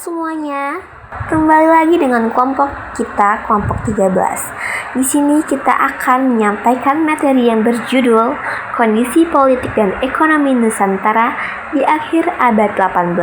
semuanya, kembali lagi dengan kelompok kita, kelompok 13. Di sini kita akan menyampaikan materi yang berjudul Kondisi Politik dan Ekonomi Nusantara di akhir abad 18,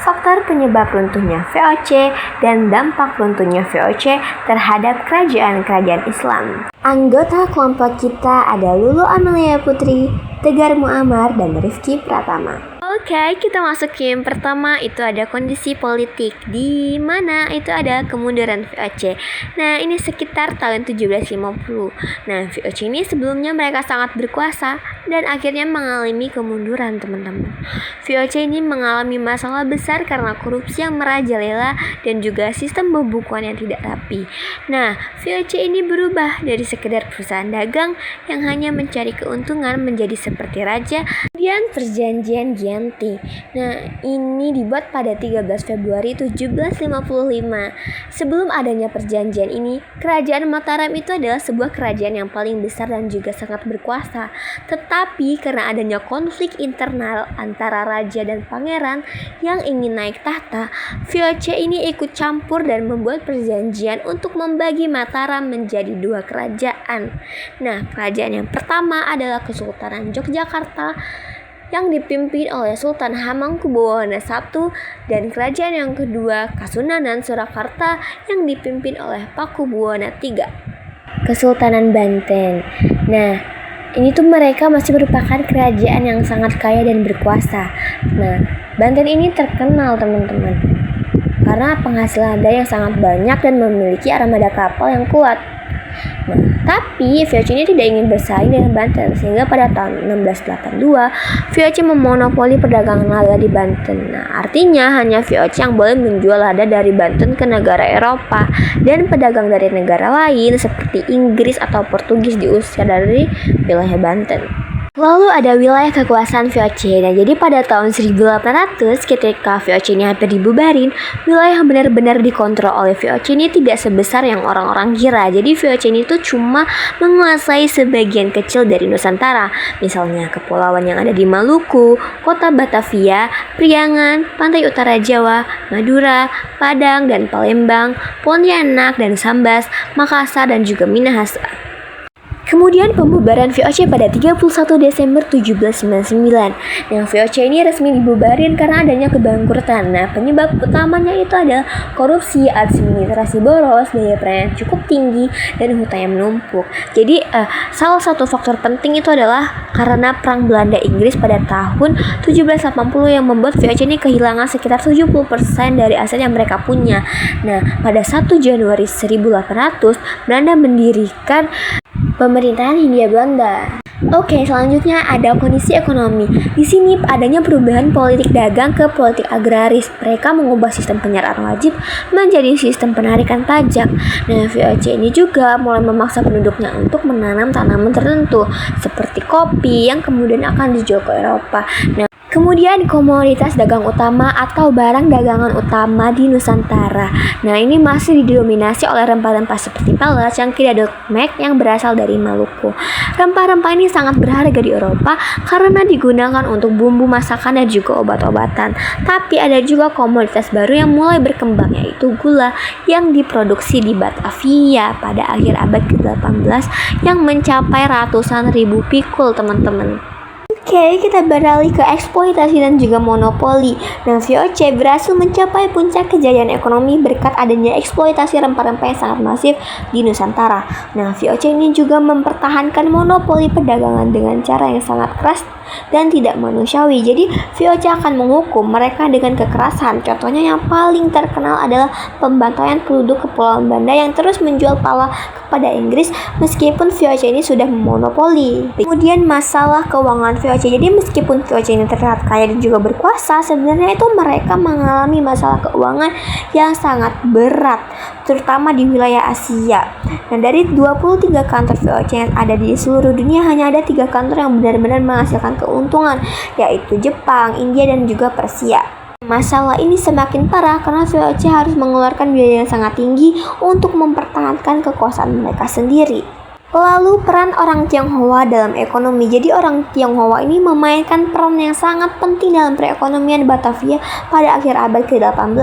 faktor penyebab runtuhnya VOC dan dampak runtuhnya VOC terhadap kerajaan-kerajaan Islam. Anggota kelompok kita ada Lulu Amelia Putri, Tegar Muammar, dan Rifki Pratama. Oke, kita masuk ke yang pertama, itu ada kondisi politik, di mana itu ada kemunduran VOC. Nah, ini sekitar tahun 1750. Nah, VOC ini sebelumnya mereka sangat berkuasa dan akhirnya mengalami kemunduran, teman-teman. VOC ini mengalami masalah besar karena korupsi yang merajalela dan juga sistem pembukuan yang tidak rapi. Nah, VOC ini berubah dari sekedar perusahaan dagang yang hanya mencari keuntungan menjadi seperti raja. Kemudian perjanjian Gianti. Nah, ini dibuat pada 13 Februari 1755. Sebelum adanya perjanjian ini, kerajaan Mataram itu adalah sebuah kerajaan yang paling besar dan juga sangat berkuasa. Tetapi karena adanya konflik internal antara raja dan pangeran yang ingin naik tahta, VOC ini ikut campur dan membuat perjanjian untuk membagi Mataram menjadi dua kerajaan. Nah, kerajaan yang pertama adalah Kesultanan Yogyakarta yang dipimpin oleh Sultan Hamengkubuwono I, dan kerajaan yang kedua Kasunanan Surakarta yang dipimpin oleh Pakubuwono III. Kesultanan Banten. Nah, ini tuh mereka masih merupakan kerajaan yang sangat kaya dan berkuasa. Nah, Banten ini terkenal, teman-teman, karena penghasilan ada yang sangat banyak dan memiliki armada kapal yang kuat. Nah, tapi VOC ini tidak ingin bersaing dengan Banten, sehingga pada tahun 1682 VOC memonopoli perdagangan lada di Banten. Nah, artinya hanya VOC yang boleh menjual lada dari Banten ke negara Eropa, dan pedagang dari negara lain seperti Inggris atau Portugis diusir dari wilayah Banten. Lalu ada wilayah kekuasaan VOC. Nah, jadi pada tahun 1800 ketika VOC ini hampir dibubarin, wilayah yang benar-benar dikontrol oleh VOC ini tidak sebesar yang orang-orang kira. Jadi VOC ini tuh cuma menguasai sebagian kecil dari Nusantara, misalnya kepulauan yang ada di Maluku, kota Batavia, Priangan, pantai utara Jawa, Madura, Padang dan Palembang, Pontianak dan Sambas, Makassar dan juga Minahasa. Kemudian pembubaran VOC pada 31 Desember 1799. Yang VOC ini resmi dibubarin karena adanya kebangkrutan. Nah, penyebab utamanya itu adalah korupsi, administrasi boros, biaya pelayanan cukup tinggi, dan hutang yang menumpuk. Jadi, salah satu faktor penting itu adalah karena perang Belanda Inggris pada tahun 1780 yang membuat VOC ini kehilangan sekitar 70% dari aset yang mereka punya. Nah, pada 1 Januari 1800, Belanda mendirikan pemerintahan Hindia Belanda. Oke, selanjutnya ada kondisi ekonomi. Di sini adanya perubahan politik dagang ke politik agraris. Mereka mengubah sistem penyiaran wajib menjadi sistem penarikan pajak. Nah, VOC ini juga mulai memaksa penduduknya untuk menanam tanaman tertentu seperti kopi yang kemudian akan dijual ke Eropa. Nah, kemudian komoditas dagang utama atau barang dagangan utama di Nusantara. Nah, ini masih didominasi oleh rempah-rempah seperti pelet, cangkir, dan mek yang berasal dari Maluku. Rempah-rempah ini sangat berharga di Eropa karena digunakan untuk bumbu masakan dan juga obat-obatan. Tapi ada juga komoditas baru yang mulai berkembang, yaitu gula yang diproduksi di Batavia pada akhir abad ke-18 yang mencapai ratusan ribu pikul, teman-teman. Oke, kita beralih ke eksploitasi dan juga monopoli. Nah, VOC berhasil mencapai puncak kejayaan ekonomi berkat adanya eksploitasi rempah-rempah yang sangat masif di Nusantara. Nah, VOC ini juga mempertahankan monopoli perdagangan dengan cara yang sangat keras dan tidak manusiawi. Jadi, VOC akan menghukum mereka dengan kekerasan. Contohnya yang paling terkenal adalah pembantaian penduduk Kepulauan Banda yang terus menjual pala kepada Inggris meskipun VOC ini sudah memonopoli. Kemudian masalah keuangan VOC. Jadi meskipun VOC ini terlihat kaya dan juga berkuasa, sebenarnya itu mereka mengalami masalah keuangan yang sangat berat, terutama di wilayah Asia. Nah, dari 23 kantor VOC yang ada di seluruh dunia, hanya ada 3 kantor yang benar-benar menghasilkan keuntungan, yaitu Jepang, India, dan juga Persia. Masalah ini semakin parah karena VOC harus mengeluarkan biaya yang sangat tinggi untuk mempertahankan kekuasaan mereka sendiri. Lalu peran orang Tionghoa dalam ekonomi. Jadi orang Tionghoa ini memainkan peran yang sangat penting dalam perekonomian Batavia pada akhir abad ke-18.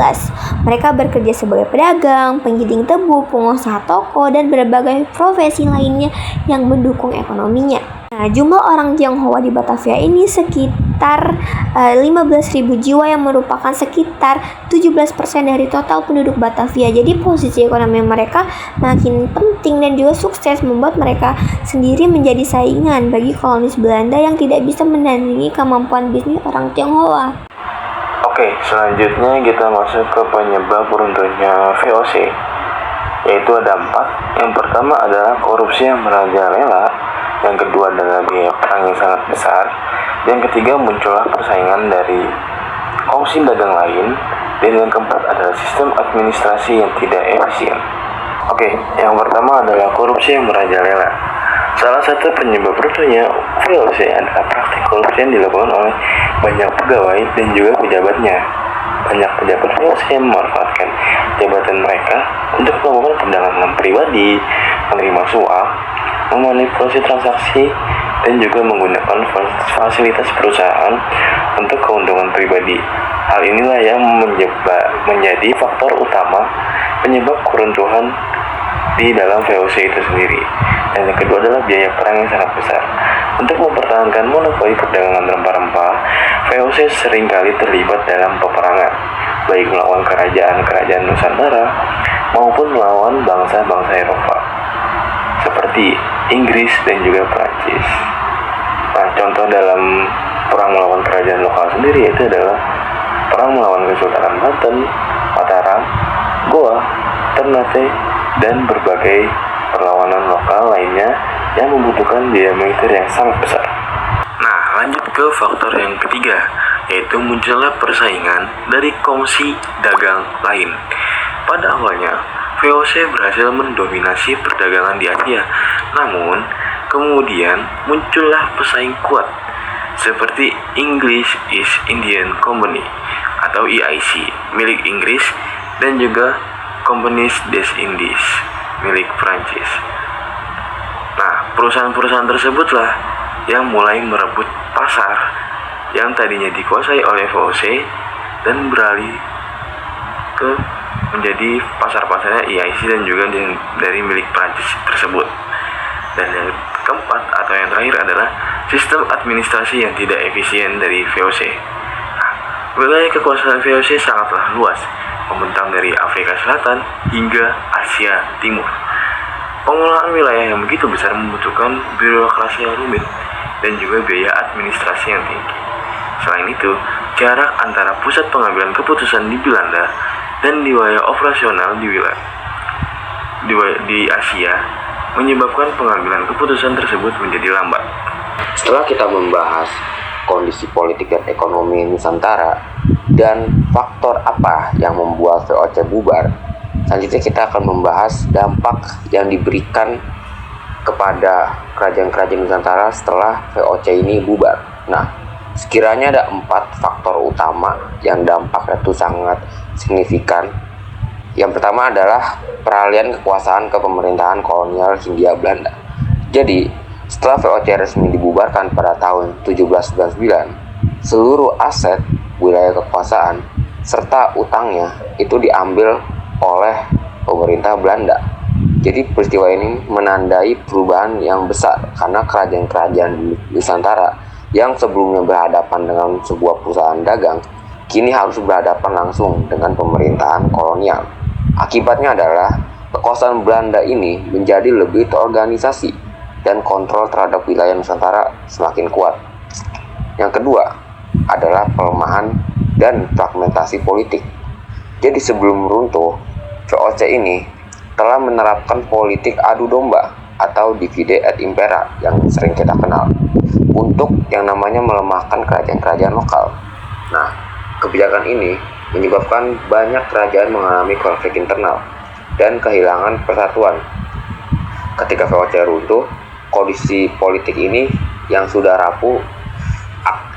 Mereka bekerja sebagai pedagang, penggiling tebu, pengusaha toko, dan berbagai profesi lainnya yang mendukung ekonominya. Nah, jumlah orang Tionghoa di Batavia ini sekitar 15.000 jiwa yang merupakan sekitar 17% dari total penduduk Batavia. Jadi posisi ekonomi mereka makin penting dan juga sukses membuat mereka sendiri menjadi saingan bagi kolonis Belanda yang tidak bisa menandingi kemampuan bisnis orang Tionghoa. Oke, selanjutnya kita masuk ke penyebab runtuhnya VOC, yaitu ada 4. Yang pertama adalah korupsi yang merajalela. Yang kedua adalah biaya perang yang sangat besar. Yang ketiga muncullah persaingan dari kongsi dagang lain. Dan yang keempat adalah sistem administrasi yang tidak efisien. Oke, yang pertama adalah korupsi yang merajalela. Salah satu penyebab runtuhnya VOC adalah praktik korupsi yang dilakukan oleh banyak pegawai dan juga pejabatnya. Banyak pejabat VOC yang memanfaatkan jabatan mereka untuk melakukan perdagangan pribadi, menerima suap, memanipulasi transaksi, dan juga menggunakan fasilitas perusahaan untuk keuntungan pribadi. Hal inilah yang menjadi faktor utama penyebab keruntuhan di dalam VOC itu sendiri. Dan yang kedua adalah biaya perang yang sangat besar. Untuk mempertahankan monopoli perdagangan rempah-rempah, VOC seringkali terlibat dalam peperangan, baik melawan kerajaan-kerajaan Nusantara maupun melawan bangsa-bangsa Eropa, seperti Inggris dan juga Prancis. Nah, contoh dalam perang melawan kerajaan lokal sendiri itu adalah perang melawan Kesultanan Banten, Mataram, Goa, Ternate, dan berbagai perlawanan lokal lainnya yang membutuhkan biaya militer yang sangat besar. Nah, lanjut ke faktor yang ketiga, yaitu munculnya persaingan dari kongsi dagang lain. Pada awalnya, VOC berhasil mendominasi perdagangan di Asia, namun kemudian muncullah pesaing kuat seperti English East Indian Company atau EIC milik Inggris dan juga Compagnie des Indes milik Prancis. Nah, perusahaan-perusahaan tersebutlah yang mulai merebut pasar yang tadinya dikuasai oleh VOC dan beralih ke menjadi pasar-pasarnya EIC dan juga dari milik Prancis tersebut. Dan yang keempat atau yang terakhir adalah sistem administrasi yang tidak efisien dari VOC. Nah, wilayah kekuasaan VOC sangatlah luas, membentang dari Afrika Selatan hingga Asia Timur. Pengelolaan wilayah yang begitu besar membutuhkan birokrasi yang rumit dan juga biaya administrasi yang tinggi. Selain itu, jarak antara pusat pengambilan keputusan di Belanda dan di wilayah operasional di Asia menyebabkan pengambilan keputusan tersebut menjadi lambat. Setelah kita membahas kondisi politik dan ekonomi Nusantara dan faktor apa yang membuat VOC bubar, selanjutnya kita akan membahas dampak yang diberikan kepada kerajaan-kerajaan Nusantara setelah VOC ini bubar. Nah, sekiranya ada 4 faktor utama yang dampaknya itu sangat signifikan. Yang pertama adalah peralihan kekuasaan ke pemerintahan kolonial Hindia Belanda. Jadi, setelah VOC resmi dibubarkan pada tahun 1799, seluruh aset wilayah kekuasaan serta utangnya itu diambil oleh pemerintah Belanda. Jadi peristiwa ini menandai perubahan yang besar karena kerajaan-kerajaan di Nusantara yang sebelumnya berhadapan dengan sebuah perusahaan dagang, kini harus berhadapan langsung dengan pemerintahan kolonial. Akibatnya adalah kekuasaan Belanda ini menjadi lebih terorganisasi dan kontrol terhadap wilayah Nusantara semakin kuat. Yang kedua adalah pelemahan dan fragmentasi politik. Jadi sebelum runtuh, VOC ini telah menerapkan politik adu domba atau divide et impera yang sering kita kenal untuk yang namanya melemahkan kerajaan-kerajaan lokal. Nah, kebijakan ini menyebabkan banyak kerajaan mengalami konflik internal dan kehilangan persatuan. Ketika VOC runtuh, kondisi politik ini yang sudah rapuh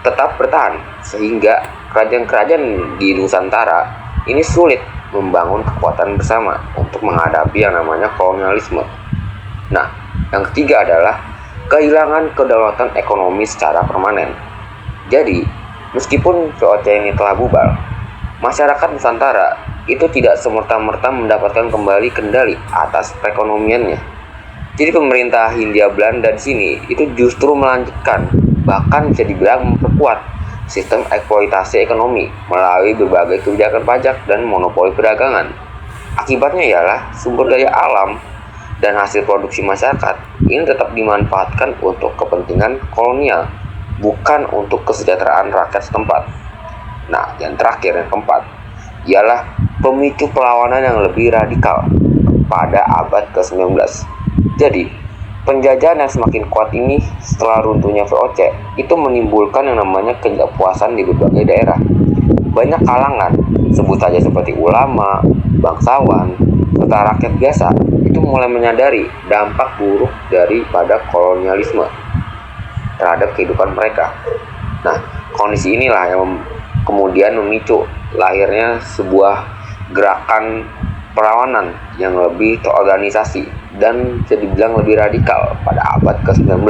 tetap bertahan, sehingga kerajaan-kerajaan di Nusantara ini sulit membangun kekuatan bersama untuk menghadapi yang namanya kolonialisme. Nah, yang ketiga adalah kehilangan kedaulatan ekonomi secara permanen. Jadi, meskipun VOC ini telah bubar, masyarakat Nusantara itu tidak semerta-merta mendapatkan kembali kendali atas perekonomiannya. Jadi pemerintah Hindia Belanda di sini itu justru melanjutkan, bahkan bisa dibilang memperkuat sistem eksploitasi ekonomi melalui berbagai kebijakan pajak dan monopoli perdagangan. Akibatnya ialah sumber daya alam dan hasil produksi masyarakat ini tetap dimanfaatkan untuk kepentingan kolonial, bukan untuk kesejahteraan rakyat setempat. Nah, yang terakhir, yang keempat, ialah pemicu perlawanan yang lebih radikal pada abad ke-19. Jadi, penjajahan yang semakin kuat ini setelah runtuhnya VOC itu menimbulkan yang namanya ketidakpuasan di berbagai daerah. Banyak kalangan, sebut saja seperti ulama, bangsawan, serta rakyat biasa, itu mulai menyadari dampak buruk daripada kolonialisme terhadap kehidupan mereka. Nah, kondisi inilah yang kemudian memicu lahirnya sebuah gerakan perlawanan yang lebih terorganisasi dan bisa dibilang lebih radikal pada abad ke-19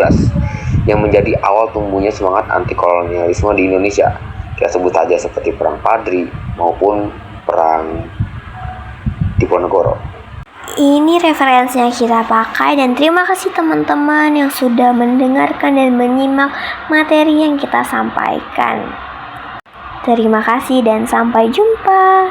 yang menjadi awal tumbuhnya semangat anti kolonialisme di Indonesia. Kita sebut saja seperti Perang Padri maupun Perang Diponegoro. Ini referensi yang kita pakai dan terima kasih teman-teman yang sudah mendengarkan dan menyimak materi yang kita sampaikan. Terima kasih dan sampai jumpa.